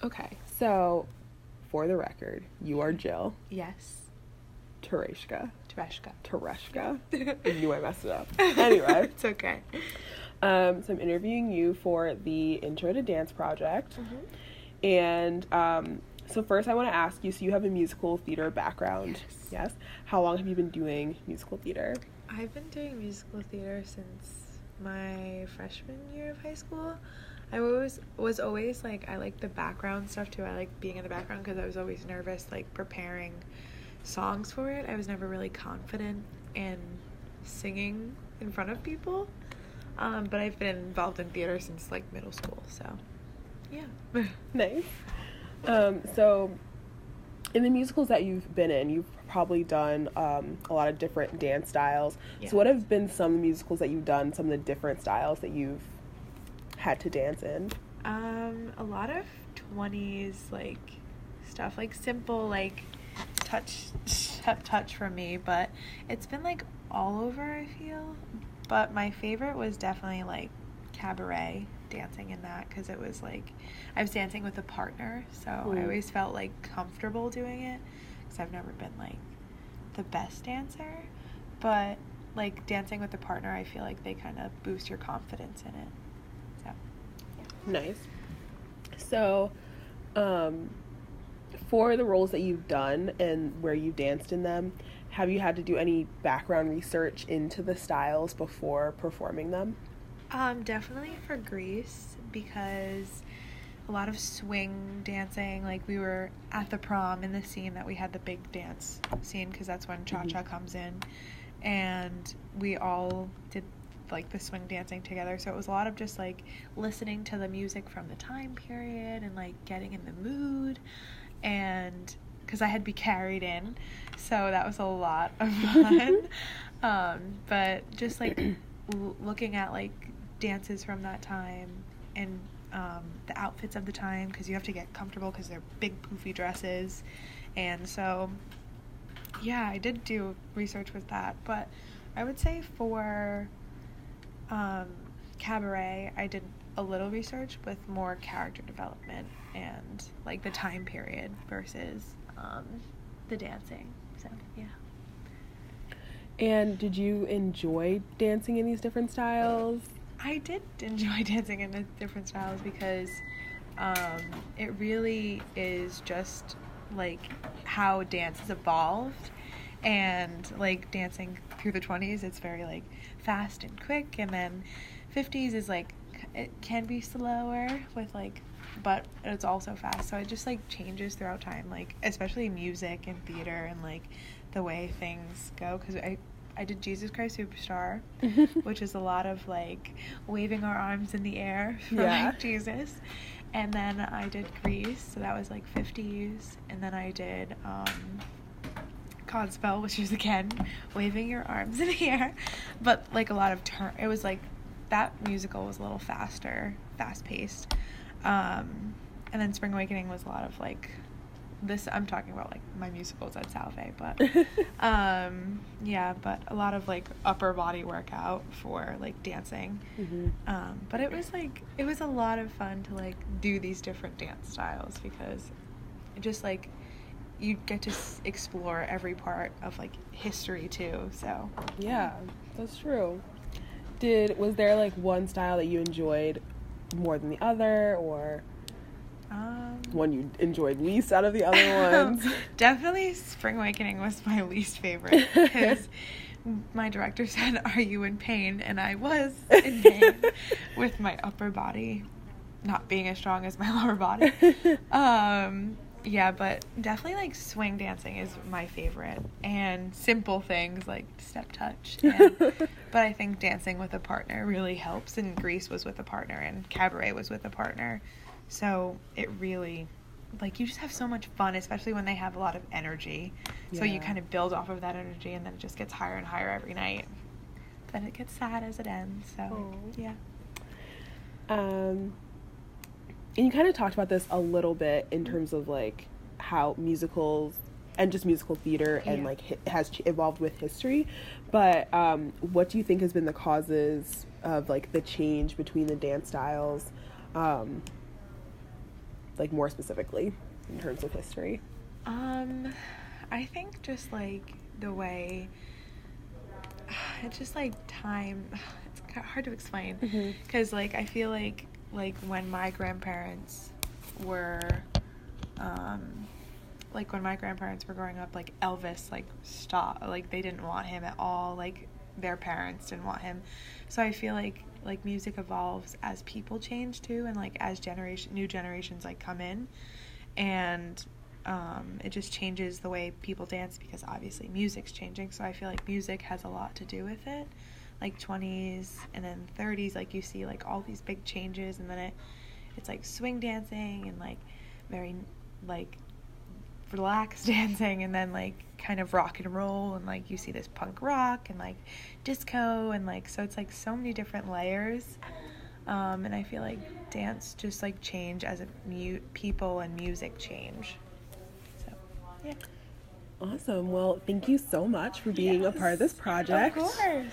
Okay, so for the record, you are Jill. Yes. Tereshka. Tereshka. I knew I messed it up. Anyway. It's okay. So I'm interviewing you for the Intro to Dance project. And so first I want to ask you, so you have a musical theater background. Yes. How long have you been doing musical theater? I've been doing musical theater since my freshman year of high school. I was always like, I like the background stuff too. I like being in the background because I was always nervous, like preparing songs for it. I was never really confident in singing in front of people. But I've been involved in theater since like middle school, so yeah. Nice. So in the musicals that you've been in, you've probably done a lot of different dance styles. Yeah. So what have been some musicals that you've done, some of the different styles that you've had to dance in? A lot of 20s like stuff, like simple like touch from me, but it's been like all over, I feel. But my favorite was definitely like cabaret, dancing in that, because it was like I was dancing with a partner, so I always felt like comfortable doing it, because I've never been like the best dancer, but like dancing with a partner, I feel like they kind of boost your confidence in it. So Nice. So for the roles that you've done and where you've danced in them, have you had to do any background research into the styles before performing them? Definitely for Grease, because a lot of swing dancing, like we were at the prom in the scene that we had the big dance scene, because that's when Cha-Cha comes in, and we all did like the swing dancing together, so it was a lot of just like listening to the music from the time period and like getting in the mood, and because I had to be carried in, so that was a lot of fun. But just like looking at like dances from that time and the outfits of the time, because you have to get comfortable because they're big poofy dresses, and so yeah, I did do research with that. But I would say for cabaret, I did a little research with more character development and like the time period versus the dancing. So yeah. And did you enjoy dancing in these different styles? I did enjoy dancing in the different styles, because it really is just like how dance has evolved, and like dancing through the 20s, it's very like fast and quick, and then 50s is like it can be slower with like, but it's also fast, so it just like changes throughout time, like especially music and theater and like the way things go, because I did Jesus Christ Superstar, which is a lot of like waving our arms in the air for like Jesus, and then I did Grease, so that was like 50s, and then I did Godspell, which is again waving your arms in the air, but like a lot of it was like that musical was a little fast-paced, and then Spring Awakening was a lot of like this, I'm talking about like my musicals at Salve, but yeah, but a lot of like upper body workout for like dancing. But it was a lot of fun to like do these different dance styles, because it just like you get to explore every part of like history too. So yeah, that's true. Was there like one style that you enjoyed more than the other, or one you enjoyed least out of the other ones? Definitely Spring Awakening was my least favorite, because my director said, "Are you in pain?" And I was in pain with my upper body not being as strong as my lower body. Yeah, but definitely like swing dancing is my favorite, and simple things like step touch. But I think dancing with a partner really helps, and Grease was with a partner and cabaret was with a partner. So it really, like, you just have so much fun, especially when they have a lot of energy. So you kind of build off of that energy, and then it just gets higher and higher every night. Then it gets sad as it ends. So yeah. And you kind of talked about this a little bit in terms of like how musicals and just musical theater and like has evolved with history, but what do you think has been the causes of like the change between the dance styles like more specifically in terms of history? I think just like the way it's just like time. It's hard to explain because like I feel like when my grandparents were growing up, like Elvis like stopped, like they didn't want him at all, like their parents didn't want him. So I feel like music evolves as people change too, and like as new generations like come in, and it just changes the way people dance because obviously music's changing. So I feel like music has a lot to do with it. Like 20s and then 30s, like you see like all these big changes, and then it's like swing dancing and like very like relaxed dancing, and then like kind of rock and roll, and like you see this punk rock and like disco, and like so it's like so many different layers. And I feel like dance just like change as people and music change. So yeah. Awesome. Well, thank you so much for being a part of this project. Of course.